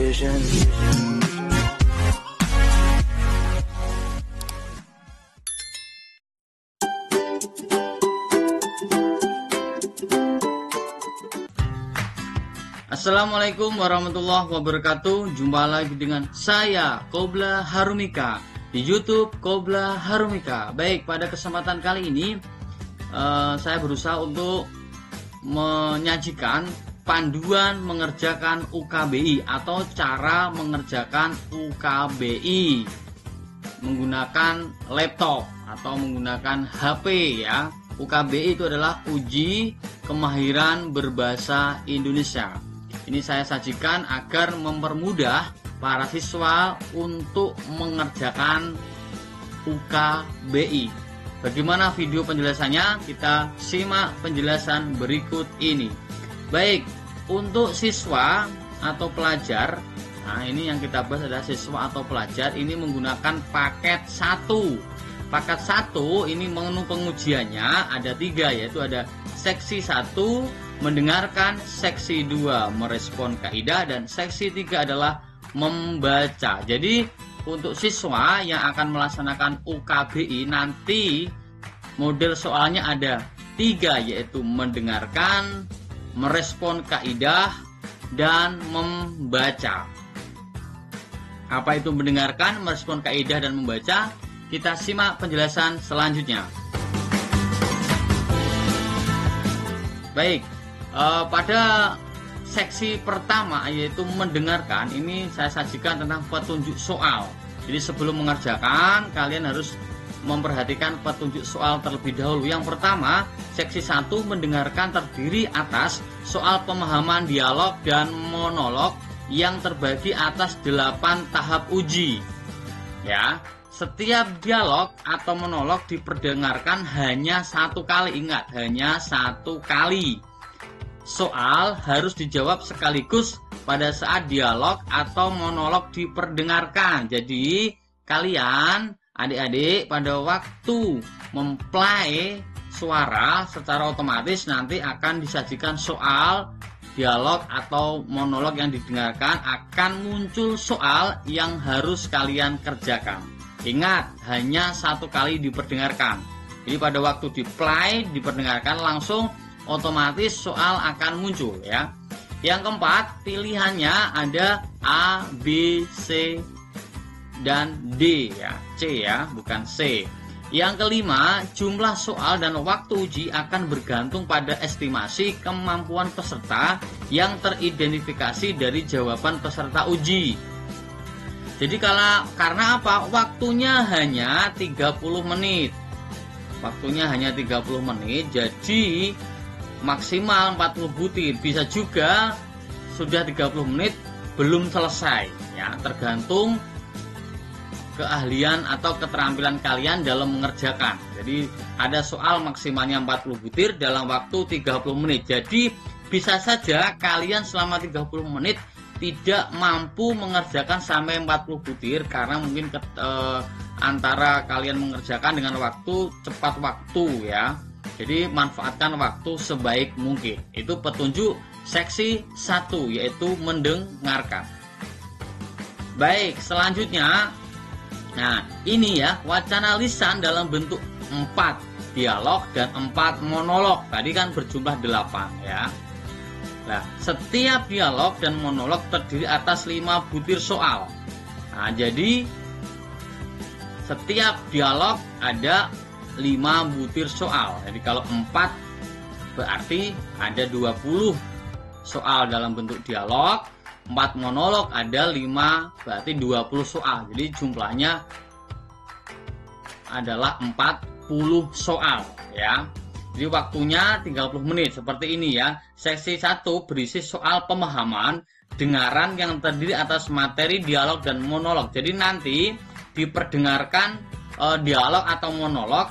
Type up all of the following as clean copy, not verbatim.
vision. Assalamualaikum warahmatullahi wabarakatuh. Jumpa lagi dengan saya Qobla Harumika di YouTube Qobla Harumika. Baik, pada kesempatan kali ini saya berusaha untuk menyajikan panduan mengerjakan UKBI atau cara mengerjakan UKBI menggunakan laptop atau menggunakan HP ya. UKBI itu adalah uji kemahiran berbahasa Indonesia. Ini saya sajikan agar mempermudah para siswa untuk mengerjakan UKBI. Bagaimana video penjelasannya? Kita simak penjelasan berikut ini. Baik, untuk siswa atau pelajar, nah ini yang kita bahas adalah siswa atau pelajar, ini menggunakan paket 1. Paket 1 ini menu pengujiannya ada 3, yaitu ada seksi 1 mendengarkan, seksi 2 merespon kaidah, dan seksi 3 adalah membaca. Jadi untuk siswa yang akan melaksanakan UKBI nanti model soalnya ada 3, yaitu mendengarkan, merespon kaidah, dan membaca. Apa itu mendengarkan, merespon kaidah, dan membaca? Kita simak penjelasan selanjutnya. Baik, pada seksi pertama yaitu mendengarkan, ini saya sajikan tentang petunjuk soal. Jadi sebelum mengerjakan kalian harus memperhatikan petunjuk soal terlebih dahulu. Yang pertama, seksi 1 mendengarkan terdiri atas soal pemahaman dialog dan monolog yang terbagi atas 8 tahap uji. Ya, setiap dialog atau monolog diperdengarkan hanya 1 kali. Ingat, hanya 1 kali. Soal harus dijawab sekaligus pada saat dialog atau monolog diperdengarkan. Jadi kalian adik-adik pada waktu memplay suara secara otomatis nanti akan disajikan soal, dialog atau monolog yang didengarkan, akan muncul soal yang harus kalian kerjakan. Ingat, hanya 1 kali diperdengarkan. Jadi pada waktu di play diperdengarkan langsung otomatis soal akan muncul ya. Yang keempat, pilihannya ada A, B, C, dan D ya. C ya, bukan C. Yang kelima, jumlah soal dan waktu uji akan bergantung pada estimasi kemampuan peserta yang teridentifikasi dari jawaban peserta uji. Jadi karena apa? Waktunya hanya 30 menit. Waktunya hanya 30 menit, jadi maksimal 40 butir. Bisa juga sudah 30 menit belum selesai ya, tergantung keahlian atau keterampilan kalian dalam mengerjakan. Jadi ada soal maksimalnya 40 butir dalam waktu 30 menit. Jadi bisa saja kalian selama 30 menit tidak mampu mengerjakan sampai 40 butir karena mungkin antara kalian mengerjakan dengan waktu cepat waktu ya. Jadi manfaatkan waktu sebaik mungkin. Itu petunjuk seksi 1 yaitu mendengarkan. Baik, selanjutnya, nah ini ya wacana lisan dalam bentuk 4 dialog dan 4 monolog. Tadi kan berjumlah 8 ya. Nah, setiap dialog dan monolog terdiri atas 5 butir soal. Nah, jadi setiap dialog ada 5 butir soal. Jadi kalau 4 berarti ada 20 soal dalam bentuk dialog, 4 monolog ada 5 berarti 20 soal. Jadi jumlahnya adalah 40 soal ya. Jadi waktunya 30 menit seperti ini ya. Seksi 1 berisi soal pemahaman dengaran yang terdiri atas materi dialog dan monolog. Jadi nanti diperdengarkan dialog atau monolog,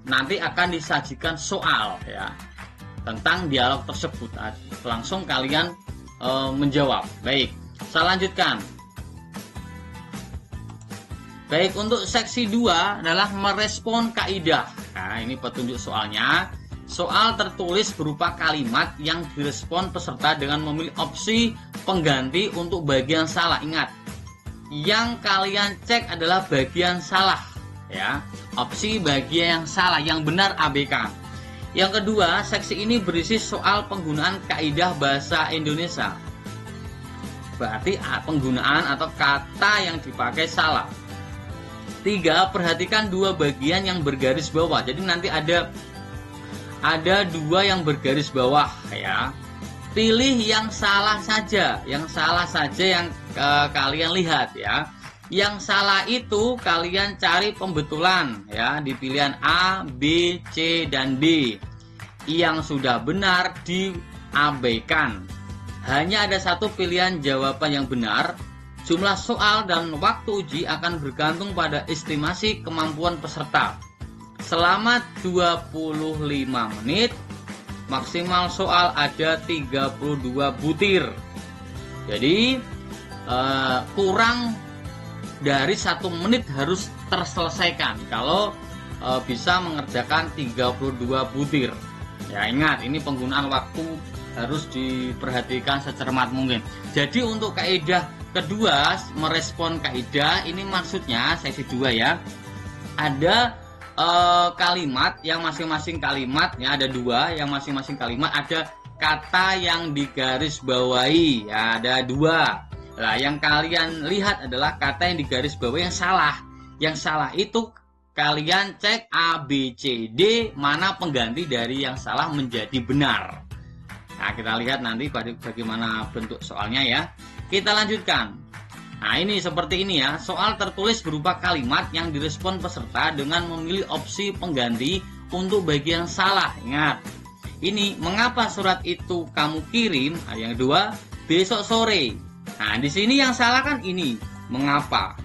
nanti akan disajikan soal ya tentang dialog tersebut. Langsung kalian menjawab. Baik, saya lanjutkan. Baik, untuk seksi 2 adalah merespon kaidah. Nah, ini petunjuk soalnya. Soal tertulis berupa kalimat yang direspon peserta dengan memilih opsi pengganti untuk bagian salah. Ingat, yang kalian cek adalah bagian salah ya, opsi bagian yang salah, yang benar ABK. Yang kedua, seksi ini berisi soal penggunaan kaidah bahasa Indonesia. Berarti penggunaan atau kata yang dipakai salah. 3, perhatikan dua bagian yang bergaris bawah. Jadi nanti ada dua yang bergaris bawah ya. Pilih yang salah saja, yang kalian lihat ya. Yang salah itu kalian cari pembetulan ya di pilihan A, B, C, dan D. Yang sudah benar diabaikan. Hanya ada satu pilihan jawaban yang benar. Jumlah soal dan waktu uji akan bergantung pada estimasi kemampuan peserta. Selama 25 menit, maksimal soal ada 32 butir. Jadi kurang dari 1 menit harus terselesaikan kalau bisa mengerjakan 32 butir. Ya ingat, ini penggunaan waktu harus diperhatikan secermat mungkin. Jadi untuk kaidah kedua, merespon kaidah, ini maksudnya seksi 2 ya. Ada kalimat yang masing-masing kalimat ya, ada 2 yang masing-masing kalimat ada kata yang digaris bawahi ya, ada 2. Nah, yang kalian lihat adalah kata yang digaris bawahi yang salah. Yang salah itu kalian cek A, B, C, D, mana pengganti dari yang salah menjadi benar. Nah, kita lihat nanti bagaimana bentuk soalnya ya. Kita lanjutkan. Nah, ini seperti ini ya. Soal tertulis berupa kalimat yang direspon peserta dengan memilih opsi pengganti untuk bagian salah. Ingat, ini mengapa surat itu kamu kirim? Nah, yang kedua, besok sore. Nah, di sini yang salah kan ini, mengapa?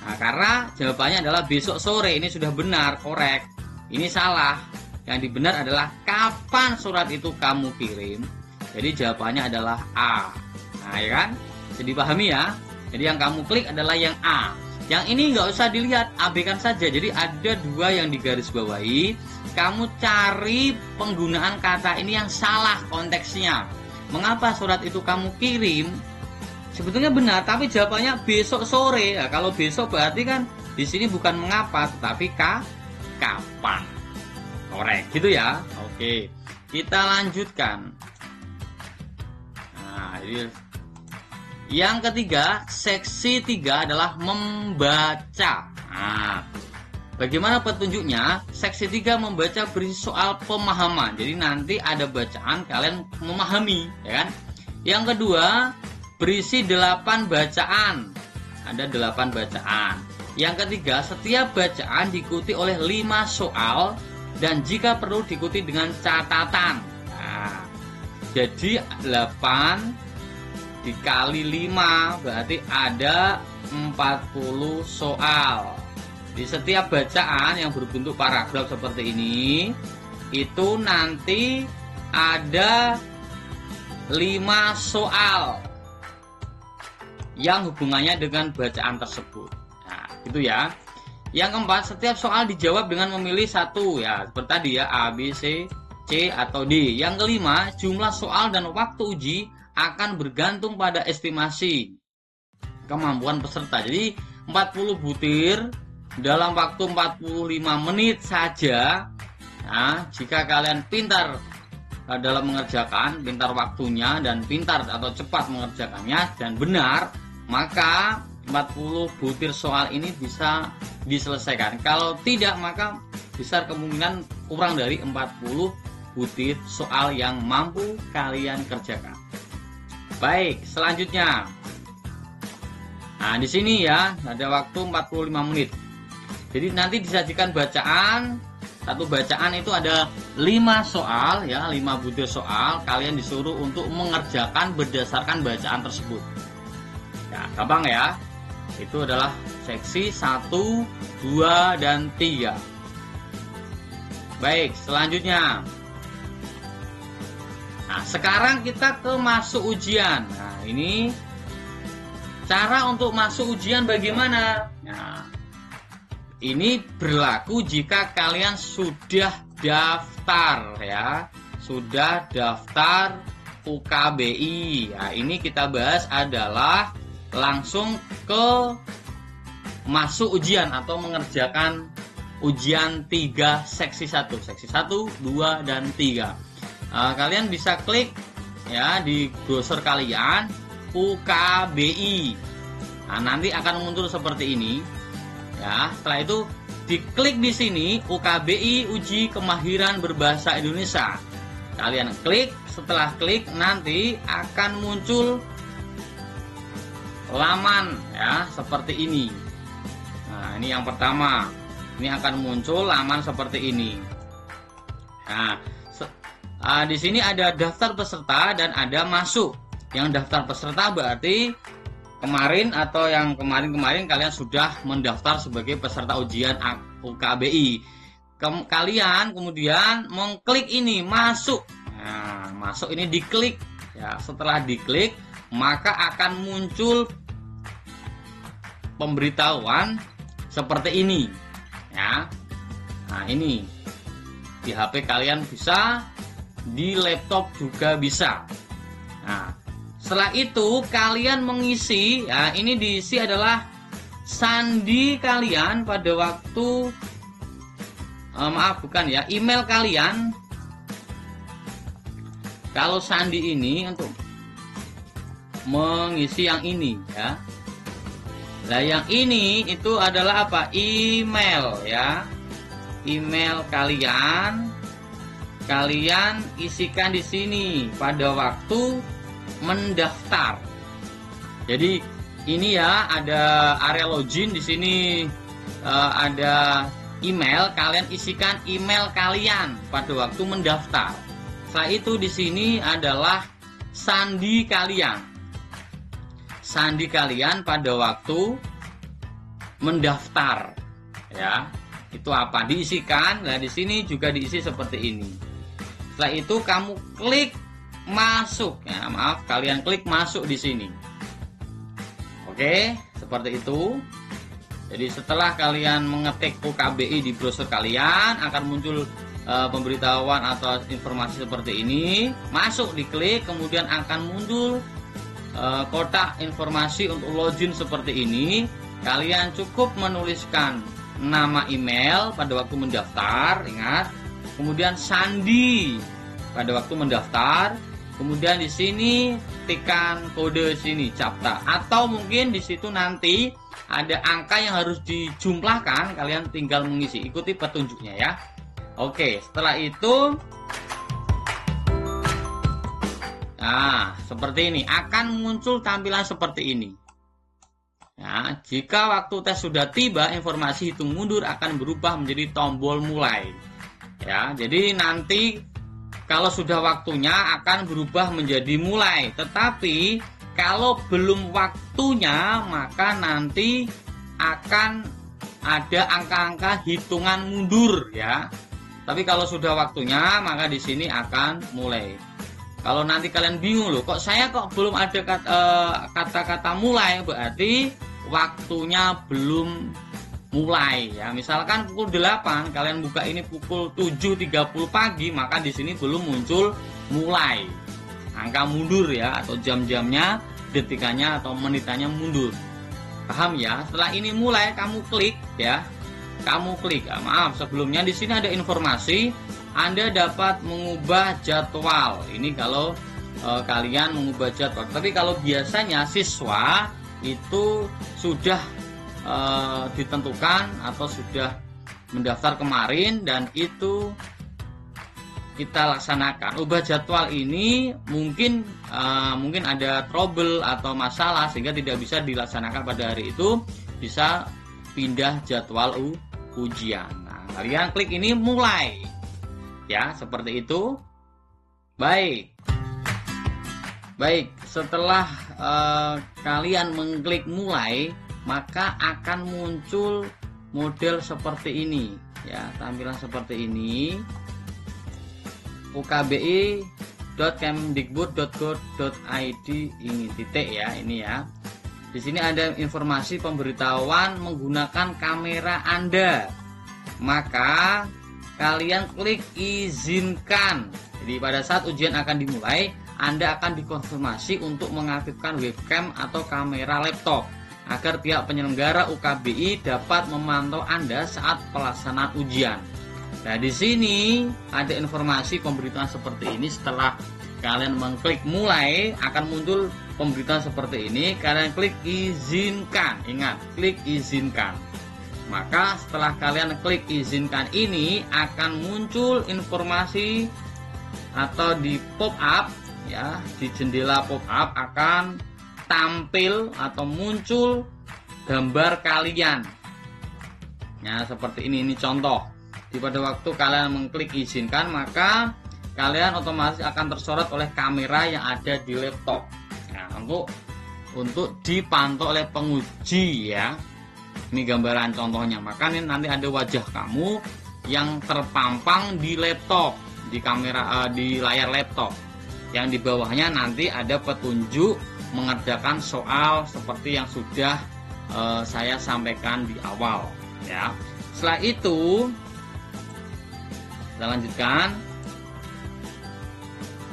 Nah, karena jawabannya adalah besok sore. Ini sudah benar, korek. Ini salah. Yang benar adalah kapan surat itu kamu kirim. Jadi jawabannya adalah A. Nah, ya kan? Jadi pahami ya. Jadi yang kamu klik adalah yang A. Yang ini nggak usah dilihat, abaikan saja. Jadi ada 2 yang digaris bawahi. Kamu cari penggunaan kata ini yang salah konteksnya. Mengapa surat itu kamu kirim? Sebetulnya benar, tapi jawabannya besok sore. Nah, kalau besok berarti kan di sini bukan mengapa, tetapi kapan. Korek, gitu ya. Oke, kita lanjutkan. Nah, ini yang ketiga, seksi 3 adalah membaca. Nah, bagaimana petunjuknya? Seksi 3 membaca berisi soal pemahaman. Jadi nanti ada bacaan, kalian memahami, ya kan? Yang kedua, berisi 8 bacaan. Ada 8 bacaan. Yang ketiga, setiap bacaan diikuti oleh 5 soal dan jika perlu diikuti dengan catatan. Nah, jadi 8 dikali 5 berarti ada 40 soal. Di setiap bacaan yang berbentuk paragraf seperti ini, itu nanti ada 5 soal yang hubungannya dengan bacaan tersebut. Nah, itu ya. Yang keempat, setiap soal dijawab dengan memilih 1 ya, seperti tadi ya, A, B, C, C atau D. Yang kelima, jumlah soal dan waktu uji akan bergantung pada estimasi kemampuan peserta. Jadi 40 butir dalam waktu 45 menit saja. Nah, jika kalian pintar dalam mengerjakan, pintar waktunya dan pintar atau cepat mengerjakannya dan benar, maka 40 butir soal ini bisa diselesaikan. Kalau tidak, maka besar kemungkinan kurang dari 40 butir soal yang mampu kalian kerjakan. Baik, selanjutnya. Nah, di sini ya ada waktu 45 menit. Jadi nanti disajikan bacaan. Satu bacaan itu ada 5 soal ya, 5 butir soal. Kalian disuruh untuk mengerjakan berdasarkan bacaan tersebut. Ya, gampang ya. Itu adalah seksi 1, 2, dan 3. Baik, selanjutnya. Nah, sekarang kita ke masuk ujian. Nah, ini cara untuk masuk ujian bagaimana? Nah, ini berlaku jika kalian sudah daftar ya. Sudah daftar UKBI. Nah, ini kita bahas adalah langsung ke masuk ujian atau mengerjakan ujian 3 seksi 1. Seksi 1, 2, dan 3. Kalian bisa klik ya di browser kalian UKBI. Nah, nanti akan muncul seperti ini. Ya, setelah itu diklik di sini UKBI Uji Kemahiran Berbahasa Indonesia. Kalian klik, setelah klik nanti akan muncul laman ya seperti ini. Nah, ini yang pertama. Ini akan muncul laman seperti ini. Nah, di sini ada daftar peserta dan ada masuk. Yang daftar peserta berarti kemarin atau yang kemarin-kemarin kalian sudah mendaftar sebagai peserta ujian UKBI. Kalian kemudian mengklik ini masuk. Nah, masuk ini diklik. Ya, setelah diklik maka akan muncul pemberitahuan seperti ini. Ya. Nah, ini di HP kalian bisa, di laptop juga bisa. Nah, setelah itu kalian mengisi, ya ini diisi adalah sandi kalian pada waktu email kalian. Kalau sandi ini untuk mengisi yang ini ya. Nah, yang ini itu adalah apa? Email ya. Email kalian isikan di sini pada waktu mendaftar. Jadi ini ya ada area login di sini, ada email, kalian isikan email kalian pada waktu mendaftar. Setelah itu di sini adalah sandi kalian. Sandi kalian pada waktu mendaftar ya. Itu apa? Diisikan. Nah, di sini juga diisi seperti ini. Setelah itu kamu klik masuk ya. Maaf, kalian klik masuk di sini. Oke, seperti itu. Jadi setelah kalian mengetik UKBI di browser kalian akan muncul pemberitahuan atau informasi seperti ini. Masuk, diklik, kemudian akan muncul kotak informasi untuk login seperti ini. Kalian cukup menuliskan nama email pada waktu mendaftar, ingat. Kemudian sandi pada waktu mendaftar. Kemudian di sini tekan kode sini CAPTCHA, atau mungkin di situ nanti ada angka yang harus dijumlahkan, kalian tinggal mengisi, ikuti petunjuknya ya. Oke, setelah itu nah, seperti ini akan muncul tampilan seperti ini. Ya, jika waktu tes sudah tiba, informasi hitung mundur akan berubah menjadi tombol mulai. Ya, jadi nanti kalau sudah waktunya akan berubah menjadi mulai. Tetapi kalau belum waktunya, maka nanti akan ada angka-angka hitungan mundur ya. Tapi kalau sudah waktunya, maka di sini akan mulai. Kalau nanti kalian bingung loh, kok saya belum ada kata-kata mulai, berarti waktunya belum mulai ya. Misalkan pukul 8, kalian buka ini pukul 7.30 pagi, maka di sini belum muncul mulai. Angka mundur ya, atau jam-jamnya, detikannya atau menitannya mundur. Paham ya? Setelah ini mulai, kamu klik ya. Kamu klik. Maaf, sebelumnya di sini ada informasi Anda dapat mengubah jadwal. Ini kalau kalian mengubah jadwal. Tapi kalau biasanya siswa itu sudah ditentukan atau sudah mendaftar kemarin dan itu kita laksanakan. Ubah jadwal ini mungkin ada trouble atau masalah sehingga tidak bisa dilaksanakan pada hari itu, bisa pindah jadwal ujian. Nah, kalian klik ini mulai. Ya, seperti itu. Baik, setelah kalian mengklik mulai, maka akan muncul model seperti ini. Ya, tampilan seperti ini. ukbi.kemdikbud.go.id ini titik ya, ini ya. Di sini ada informasi pemberitahuan menggunakan kamera Anda. Maka kalian klik izinkan. Jadi pada saat ujian akan dimulai, Anda akan dikonfirmasi untuk mengaktifkan webcam atau kamera laptop agar pihak penyelenggara UKBI dapat memantau Anda saat pelaksanaan ujian. Nah, di sini ada informasi pemberitahuan seperti ini. Setelah kalian mengklik mulai, akan muncul pemberitahuan seperti ini. Kalian klik izinkan. Ingat, klik izinkan. Maka setelah kalian klik izinkan ini, akan muncul informasi atau di pop up ya, di jendela pop up akan tampil atau muncul gambar kalian. Ya, seperti ini contoh. Pada waktu kalian mengklik izinkan, maka kalian otomatis akan tersorot oleh kamera yang ada di laptop. Nah, untuk dipantau oleh penguji ya. Ini gambaran contohnya. Maka ini nanti ada wajah kamu yang terpampang di laptop, di kamera di layar laptop. Yang di bawahnya nanti ada petunjuk mengerjakan soal seperti yang sudah saya sampaikan di awal ya. Setelah itu kita lanjutkan.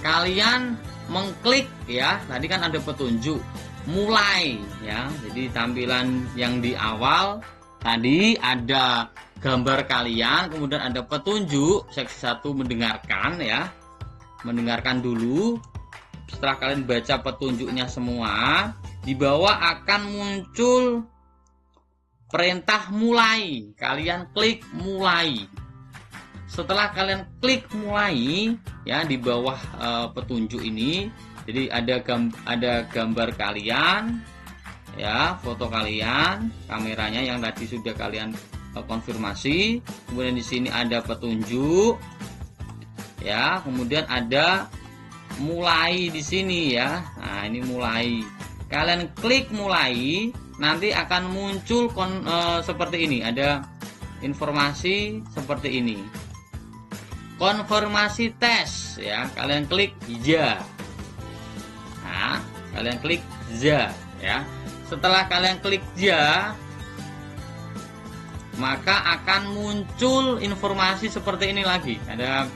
Kalian mengklik ya, tadi kan ada petunjuk mulai ya. Jadi tampilan yang di awal tadi ada gambar kalian, kemudian ada petunjuk seksi 1 mendengarkan ya. Mendengarkan dulu. Setelah kalian baca petunjuknya semua, di bawah akan muncul perintah mulai. Kalian klik mulai. Setelah kalian klik mulai ya, di bawah petunjuk ini, jadi ada gambar kalian ya, foto kalian, kameranya yang tadi sudah kalian konfirmasi. Kemudian di sini ada petunjuk ya, kemudian ada mulai di sini ya. Nah, ini mulai. Kalian klik mulai, nanti akan muncul seperti ini. Ada informasi seperti ini. Konfirmasi tes ya. Kalian klik ja. Nah, kalian klik ja ya. Setelah kalian klik ja, maka akan muncul informasi seperti ini lagi. Ada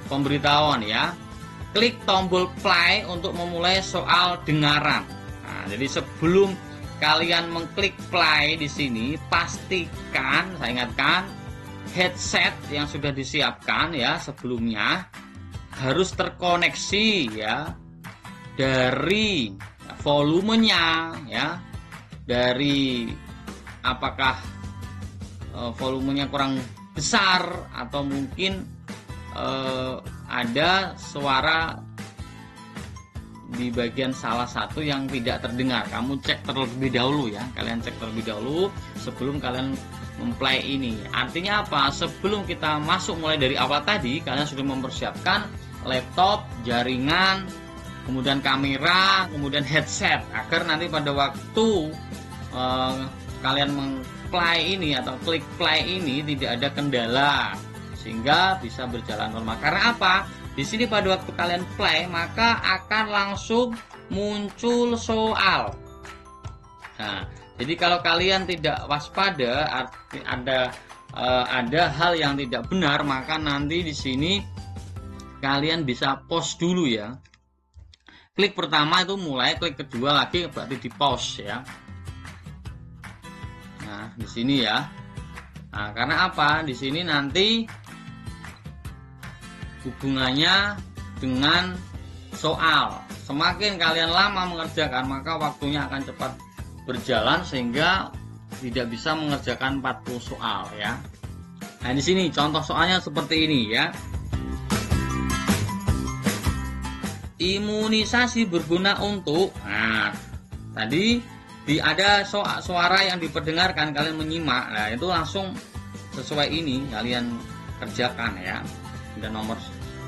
pemberitahuan ya. Klik tombol play untuk memulai soal dengaran. Nah, jadi sebelum kalian mengklik play di sini, pastikan, saya ingatkan, headset yang sudah disiapkan ya sebelumnya harus terkoneksi ya, dari volumenya ya, dari apakah volumenya kurang besar atau mungkin ada suara di bagian salah satu yang tidak terdengar. Kamu cek terlebih dahulu ya. Kalian cek terlebih dahulu sebelum kalian memplay ini. Artinya apa? Sebelum kita masuk mulai dari awal tadi, kalian sudah mempersiapkan laptop, jaringan, kemudian kamera, kemudian headset, agar nanti pada waktu kalian meng-play ini atau klik play ini tidak ada kendala, sehingga bisa berjalan normal. Karena apa? Di sini pada waktu kalian play, maka akan langsung muncul soal. Nah, jadi kalau kalian tidak waspada, ada hal yang tidak benar, maka nanti di sini kalian bisa pause dulu ya. Klik pertama itu mulai, klik kedua lagi berarti di pause ya. Nah, di sini ya. Nah, karena apa? Di sini nanti hubungannya dengan soal. Semakin kalian lama mengerjakan, maka waktunya akan cepat berjalan sehingga tidak bisa mengerjakan 40 soal ya. Nah, di sini contoh soalnya seperti ini ya. Imunisasi berguna untuk, nah tadi ada suara yang diperdengarkan, kalian menyimak. Nah, itu langsung sesuai ini kalian kerjakan ya. Dan nomor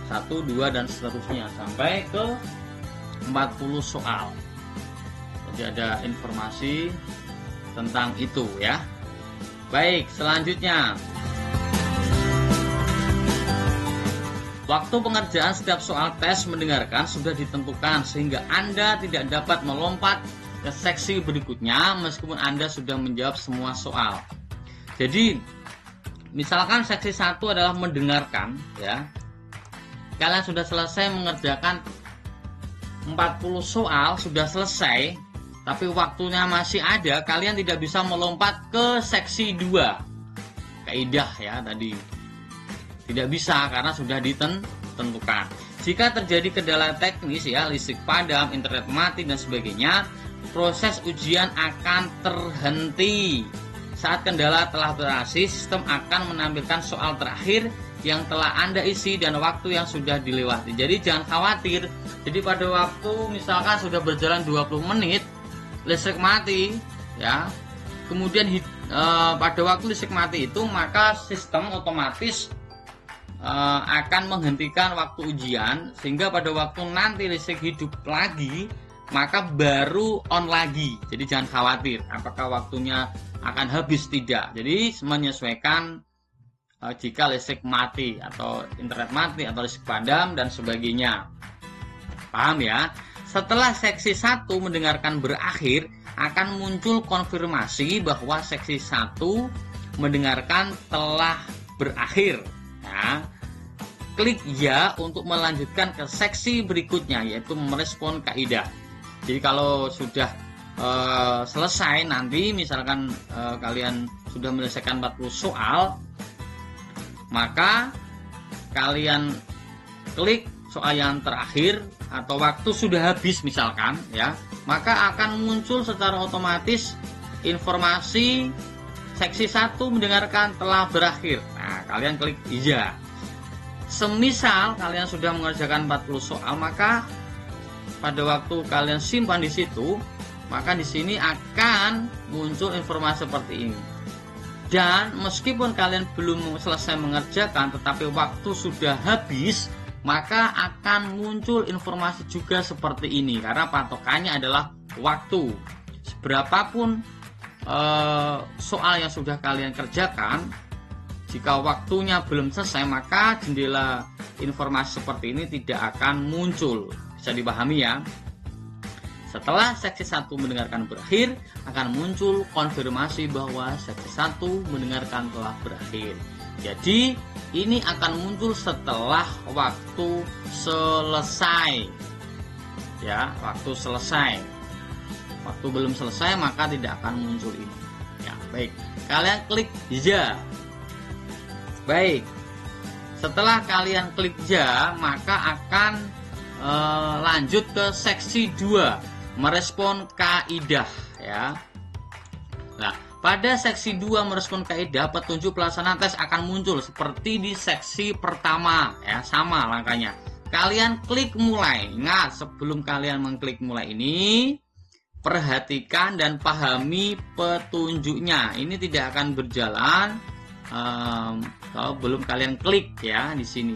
1, 2 dan seterusnya sampai ke 40 soal. Jadi ada informasi tentang itu ya. Baik, selanjutnya. Waktu pengerjaan setiap soal tes mendengarkan sudah ditentukan sehingga Anda tidak dapat melompat ke seksi berikutnya meskipun Anda sudah menjawab semua soal. Jadi misalkan seksi 1 adalah mendengarkan ya. Kalian sudah selesai mengerjakan 40 soal sudah selesai, tapi waktunya masih ada, kalian tidak bisa melompat ke seksi 2. Kaidah ya tadi. Tidak bisa karena sudah ditentukan. Jika terjadi kendala teknis ya, listrik padam, internet mati dan sebagainya, proses ujian akan terhenti. Saat kendala telah berakhir, sistem akan menampilkan soal terakhir yang telah Anda isi dan waktu yang sudah dilewati. Jadi jangan khawatir. Jadi pada waktu misalkan sudah berjalan 20 menit, listrik mati ya. Kemudian pada waktu listrik mati itu, maka sistem otomatis akan menghentikan waktu ujian, sehingga pada waktu nanti listrik hidup lagi, maka baru on lagi. Jadi jangan khawatir apakah waktunya akan habis, tidak. Jadi menyesuaikan jika listrik mati atau internet mati atau listrik padam dan sebagainya. Paham ya? Setelah seksi 1 mendengarkan berakhir, akan muncul konfirmasi bahwa seksi 1 mendengarkan telah berakhir. Ya. Klik ya untuk melanjutkan ke seksi berikutnya, yaitu merespon kaidah. Jadi kalau sudah selesai nanti, misalkan kalian sudah menyelesaikan 40 soal, maka kalian klik soal yang terakhir atau waktu sudah habis misalkan ya, maka akan muncul secara otomatis informasi seksi 1 mendengarkan telah berakhir. Nah, kalian klik iya. Semisal kalian sudah mengerjakan 40 soal, maka pada waktu kalian simpan di situ, maka di sini akan muncul informasi seperti ini. Dan meskipun kalian belum selesai mengerjakan, tetapi waktu sudah habis, maka akan muncul informasi juga seperti ini, karena patokannya adalah waktu. Seberapapun soal yang sudah kalian kerjakan, jika waktunya belum selesai, maka jendela informasi seperti ini tidak akan muncul. Bisa dipahami ya? Setelah seksi 1 mendengarkan berakhir, akan muncul konfirmasi bahwa seksi 1 mendengarkan telah berakhir. Jadi ini akan muncul setelah waktu selesai. Ya, waktu selesai. Waktu belum selesai maka tidak akan muncul ini. Ya, baik. Kalian klik ya. Baik. Setelah kalian klik ya, maka akan lanjut ke seksi 2, merespon kaidah ya. Nah, pada seksi 2 merespon kaidah, petunjuk pelaksanaan tes akan muncul seperti di seksi pertama ya, sama langkahnya. Kalian klik mulai. Ingat, sebelum kalian mengklik mulai ini, perhatikan dan pahami petunjuknya. Ini tidak akan berjalan kalau belum kalian klik ya di sini.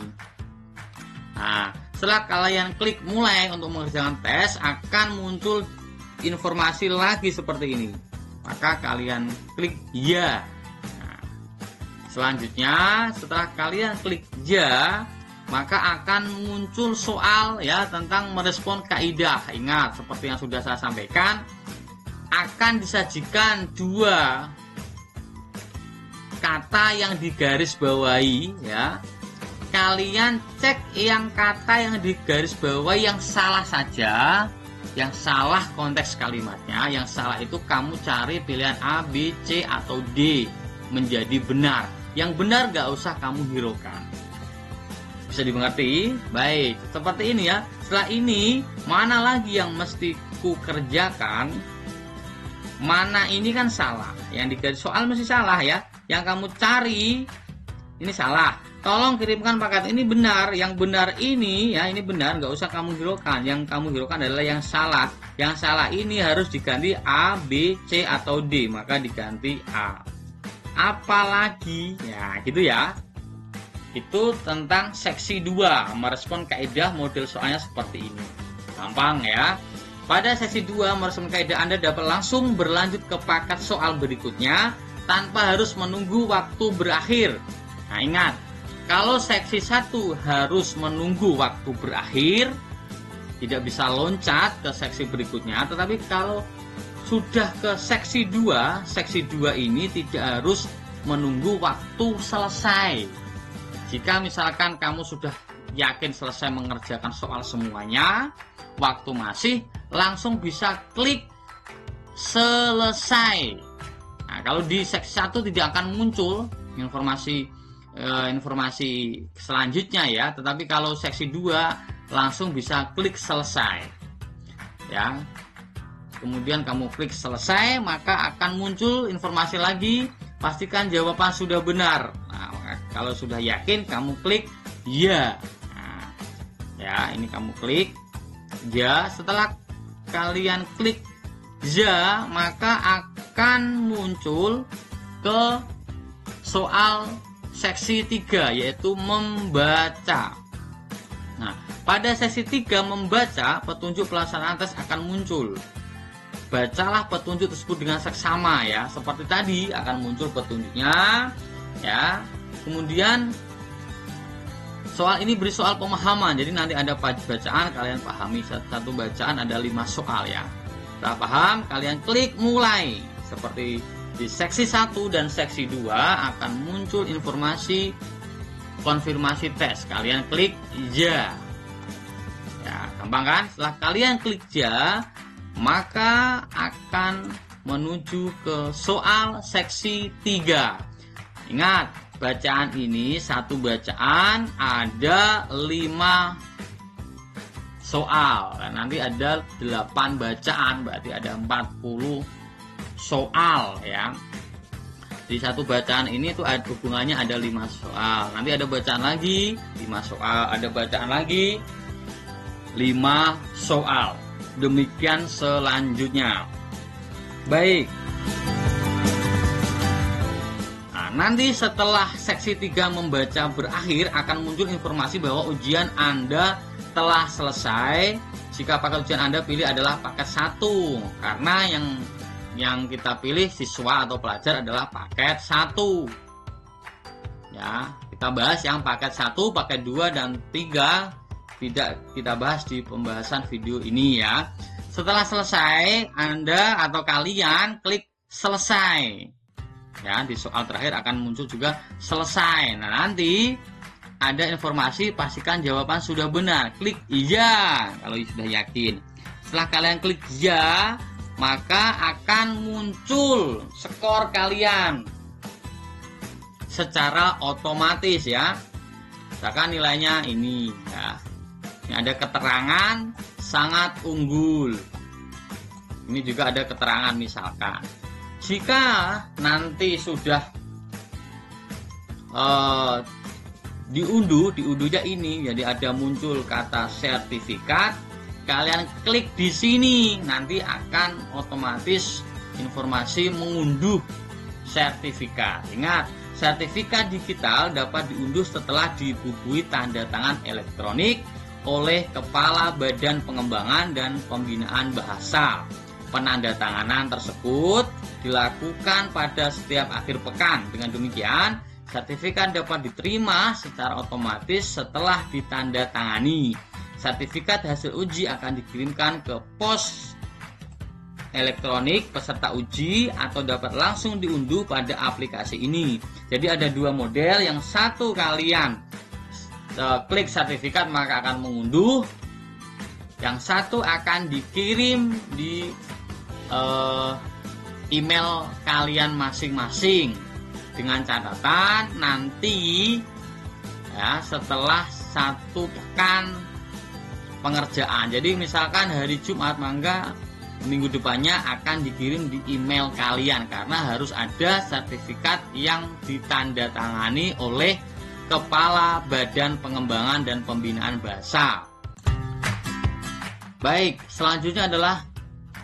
Nah, setelah kalian klik mulai untuk mengerjakan tes, akan muncul informasi lagi seperti ini. Maka kalian klik ya. Nah, selanjutnya setelah kalian klik ya, maka akan muncul soal ya tentang merespon kaidah. Ingat, seperti yang sudah saya sampaikan, akan disajikan 2 kata yang digaris bawahi ya. Kalian cek yang kata yang digaris bawahi yang salah saja, yang salah konteks kalimatnya, yang salah itu kamu cari pilihan A, B, C atau D menjadi benar. Yang benar gak usah kamu hiraukan. Bisa dimengerti? Baik, seperti ini ya. Setelah ini, mana lagi yang mesti ku kerjakan? Mana ini kan salah. Yang digaris soal mesti salah ya. Yang kamu cari ini salah. Tolong kirimkan paket ini benar. Yang benar ini ya, ini benar, nggak usah kamu hiraukan. Yang kamu hiraukan adalah yang salah. Yang salah ini harus diganti A, B, C atau D, maka diganti A. Apalagi ya, gitu ya. Itu tentang seksi 2, merespon kaidah, model soalnya seperti ini. Gampang ya. Pada seksi 2 merespon kaidah, Anda dapat langsung berlanjut ke paket soal berikutnya tanpa harus menunggu waktu berakhir. Nah, ingat, kalau seksi 1 harus menunggu waktu berakhir, tidak bisa loncat ke seksi berikutnya. Tetapi kalau sudah ke seksi 2 ini tidak harus menunggu waktu selesai. Jika misalkan kamu sudah yakin selesai mengerjakan soal semuanya, waktu masih, langsung bisa klik selesai. Nah, kalau di seksi 1 tidak akan muncul informasi selanjutnya ya, tetapi kalau seksi 2 langsung bisa klik selesai ya. Kemudian kamu klik selesai, maka akan muncul informasi lagi, pastikan jawaban sudah benar. Nah, kalau sudah yakin kamu klik ya. Nah, ya, ini kamu klik ya. Setelah kalian klik ya, maka akan muncul ke soal seksi 3, yaitu membaca. Nah, pada seksi 3 membaca, petunjuk pelaksanaan tes akan muncul. Bacalah petunjuk tersebut dengan seksama ya, seperti tadi akan muncul petunjuknya ya. Kemudian soal ini beri soal pemahaman, jadi nanti ada bacaan, kalian pahami satu bacaan ada 5 soal ya. Setelah paham, kalian klik mulai. Seperti di seksi 1 dan seksi 2 akan muncul informasi konfirmasi tes. Kalian klik ya. Ya, gampang kan? Setelah kalian klik ya, maka akan menuju ke soal seksi 3. Ingat, bacaan ini satu bacaan ada 5 soal. Nanti ada 8 bacaan, berarti ada 40 soal ya. Di satu bacaan ini tuh ada hubungannya ada 5 soal. Nanti ada bacaan lagi 5 soal, ada bacaan lagi 5 soal. Demikian selanjutnya. Baik. Nah, nanti setelah seksi 3 membaca berakhir akan muncul informasi bahwa ujian Anda telah selesai. Jika paket ujian Anda pilih adalah paket 1, karena yang kita pilih siswa atau pelajar adalah paket 1. Ya, kita bahas yang paket 1, paket 2 dan 3 tidak kita bahas di pembahasan video ini ya. Setelah selesai, Anda atau kalian klik selesai. Ya, di soal terakhir akan muncul juga selesai. Nah, nanti ada informasi pastikan jawaban sudah benar. Klik iya kalau sudah yakin. Setelah kalian klik iya, maka akan muncul skor kalian secara otomatis ya. Misalkan nilainya ini ya. Ini ada keterangan sangat unggul. Ini juga ada keterangan misalkan. Jika nanti sudah diunduhnya ini, jadi ada muncul kata sertifikat, kalian klik di sini, nanti akan otomatis informasi mengunduh sertifikat. Ingat, sertifikat digital dapat diunduh setelah dibubuhi tanda tangan elektronik oleh Kepala Badan Pengembangan dan Pembinaan Bahasa. Penandatanganan tersebut dilakukan pada setiap akhir pekan. Dengan demikian, sertifikat dapat diterima secara otomatis setelah ditandatangani. Sertifikat hasil uji akan dikirimkan ke pos elektronik peserta uji atau dapat langsung diunduh pada aplikasi ini. Jadi ada 2 model, yang satu kalian klik sertifikat maka akan mengunduh, yang satu akan dikirim di email kalian masing-masing. Dengan catatan nanti ya setelah 1 pekan pengerjaan. Jadi misalkan hari Jumat, maka minggu depannya akan dikirim di email kalian, karena harus ada sertifikat yang ditandatangani oleh Kepala Badan Pengembangan dan Pembinaan Bahasa. Baik, selanjutnya adalah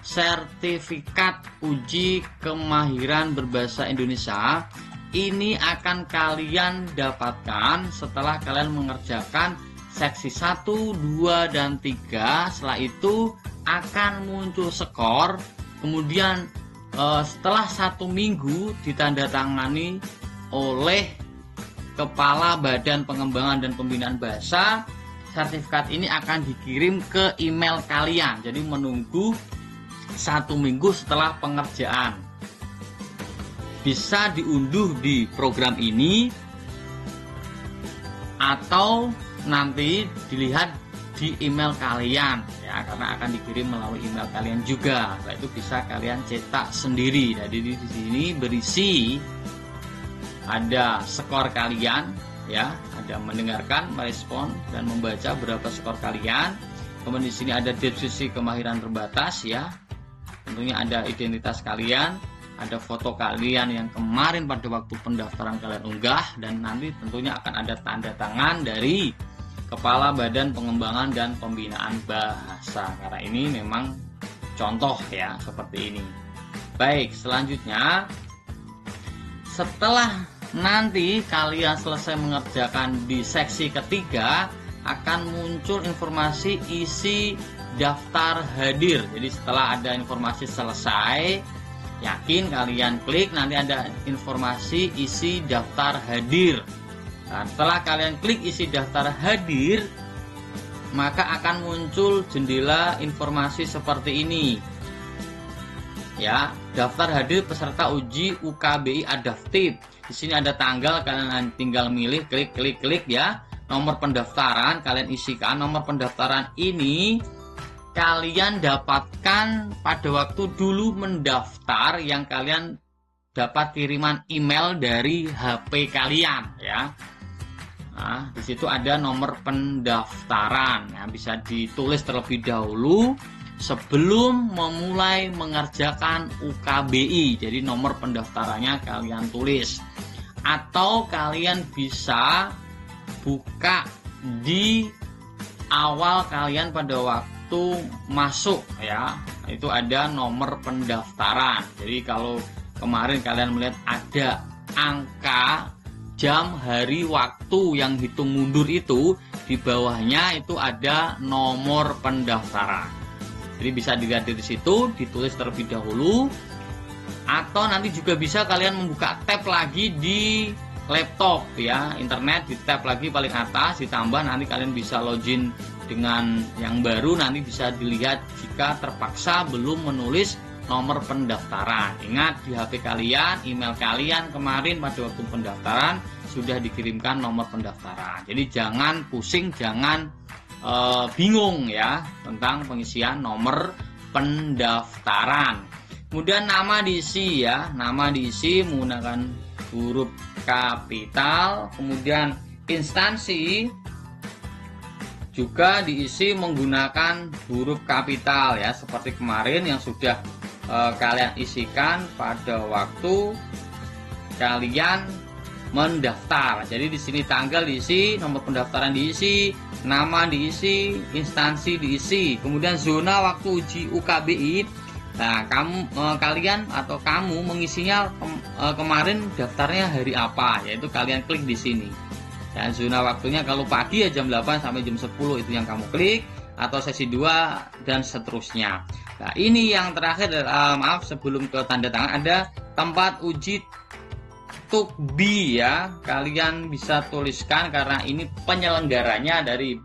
sertifikat uji kemahiran berbahasa Indonesia. Ini akan kalian dapatkan setelah kalian mengerjakan seksi 1, 2, dan 3. Setelah itu akan muncul skor. Kemudian setelah 1 minggu ditandatangani oleh Kepala Badan Pengembangan dan Pembinaan Bahasa, sertifikat ini akan dikirim ke email kalian. Jadi menunggu 1 minggu setelah pengerjaan. Bisa diunduh di program ini atau nanti dilihat di email kalian ya, karena akan dikirim melalui email kalian juga. Nah, itu bisa kalian cetak sendiri. Jadi di sini berisi ada skor kalian ya, ada mendengarkan, merespon dan membaca berapa skor kalian. Kemudian di sini ada deskripsi kemahiran terbatas ya. Tentunya ada identitas kalian, ada foto kalian yang kemarin pada waktu pendaftaran kalian unggah, dan nanti tentunya akan ada tanda tangan dari Kepala Badan Pengembangan dan Pembinaan Bahasa. Karena ini memang contoh ya, seperti ini. Baik, selanjutnya setelah nanti kalian selesai mengerjakan di seksi ketiga, akan muncul informasi isi daftar hadir. Jadi setelah ada informasi selesai, yakin kalian klik, nanti ada informasi isi daftar hadir. Nah, setelah kalian klik isi daftar hadir, maka akan muncul jendela informasi seperti ini. Ya, daftar hadir peserta uji UKBI adaptif. Di sini ada tanggal, kalian tinggal milih, klik ya. Nomor pendaftaran kalian isikan. Nomor pendaftaran ini kalian dapatkan pada waktu dulu mendaftar, yang kalian dapat kiriman email dari HP kalian ya. Nah, di situ ada nomor pendaftaran yang bisa ditulis terlebih dahulu sebelum memulai mengerjakan UKBI. Jadi nomor pendaftarannya kalian tulis, atau kalian bisa buka di awal kalian pada waktu masuk ya. Itu ada nomor pendaftaran. Jadi kalau kemarin kalian melihat ada angka jam, hari, waktu yang hitung mundur, itu di bawahnya itu ada nomor pendaftaran. Jadi bisa dilihat di situ, ditulis terlebih dahulu, atau nanti juga bisa kalian membuka tab lagi di laptop ya, internet, di tab lagi paling atas, ditambah nanti kalian bisa login dengan yang baru, nanti bisa dilihat jika terpaksa belum menulis nomor pendaftaran. Ingat, di HP kalian, email kalian kemarin pada waktu pendaftaran sudah dikirimkan nomor pendaftaran. Jadi jangan pusing, jangan bingung ya tentang pengisian nomor pendaftaran. Kemudian nama diisi ya, nama diisi menggunakan huruf kapital. Kemudian instansi juga diisi menggunakan huruf kapital ya, seperti kemarin yang sudah kalian isikan pada waktu kalian mendaftar. Jadi di sini tanggal diisi, nomor pendaftaran diisi, nama diisi, instansi diisi. Kemudian zona waktu uji UKBI. Nah, kalian atau kamu mengisinya kemarin daftarnya hari apa, yaitu kalian klik di sini. Dan zona waktunya kalau pagi ya jam 8 sampai jam 10 itu yang kamu klik, atau sesi 2 dan seterusnya. Nah, ini yang terakhir, maaf sebelum ke tanda tangan, ada tempat uji Tukbi ya. Kalian bisa tuliskan karena ini penyelenggaranya dari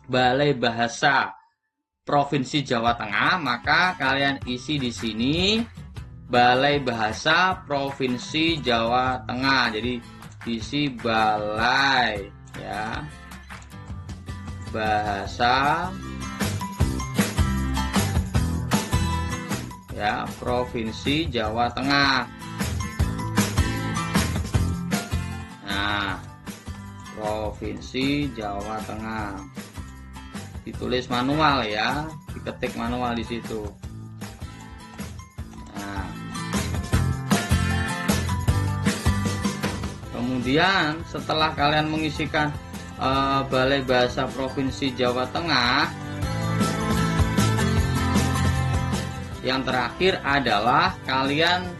Balai Bahasa Provinsi Jawa Tengah, maka kalian isi di sini Balai Bahasa Provinsi Jawa Tengah. Jadi isi Balai ya, Bahasa ya Provinsi Jawa Tengah. Nah, Provinsi Jawa Tengah. Ditulis manual ya, diketik manual di situ. Nah, kemudian setelah kalian mengisikan Balai Bahasa Provinsi Jawa Tengah, yang terakhir adalah kalian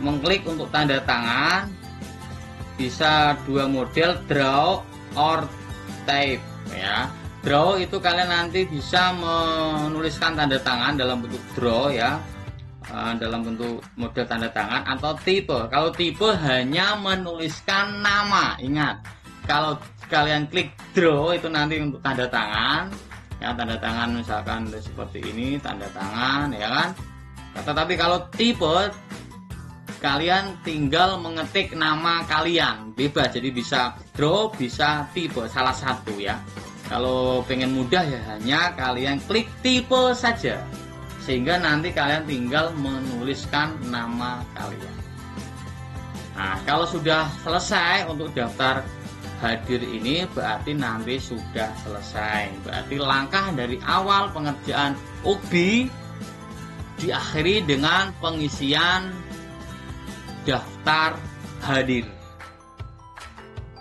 mengklik untuk tanda tangan. Bisa dua model, draw or type ya. Draw itu kalian nanti bisa menuliskan tanda tangan dalam bentuk draw ya, dalam bentuk model tanda tangan, atau tipe. Kalau tipe hanya menuliskan nama. Ingat, kalau kalian klik draw itu nanti untuk tanda tangan ya, tanda tangan misalkan seperti ini, tanda tangan ya kan. Tetapi kalau tipe, kalian tinggal mengetik nama kalian, bebas. Jadi bisa draw, bisa tipe, salah satu ya. Kalau pengen mudah ya hanya kalian klik tipe saja, sehingga nanti kalian tinggal menuliskan nama kalian. Nah, kalau sudah selesai untuk daftar hadir ini, berarti nanti sudah selesai. Berarti langkah dari awal pengerjaan UKBI diakhiri dengan pengisian daftar hadir.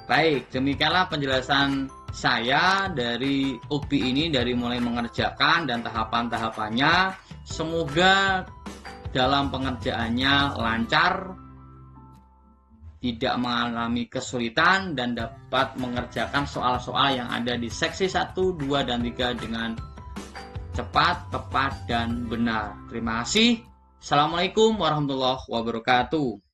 Baik, demikianlah penjelasan saya dari UKBI ini, dari mulai mengerjakan dan tahapan-tahapannya. Semoga dalam pengerjaannya lancar, tidak mengalami kesulitan, dan dapat mengerjakan soal-soal yang ada di seksi 1, 2, dan 3 dengan cepat, tepat, dan benar. Terima kasih. Assalamualaikum warahmatullahi wabarakatuh.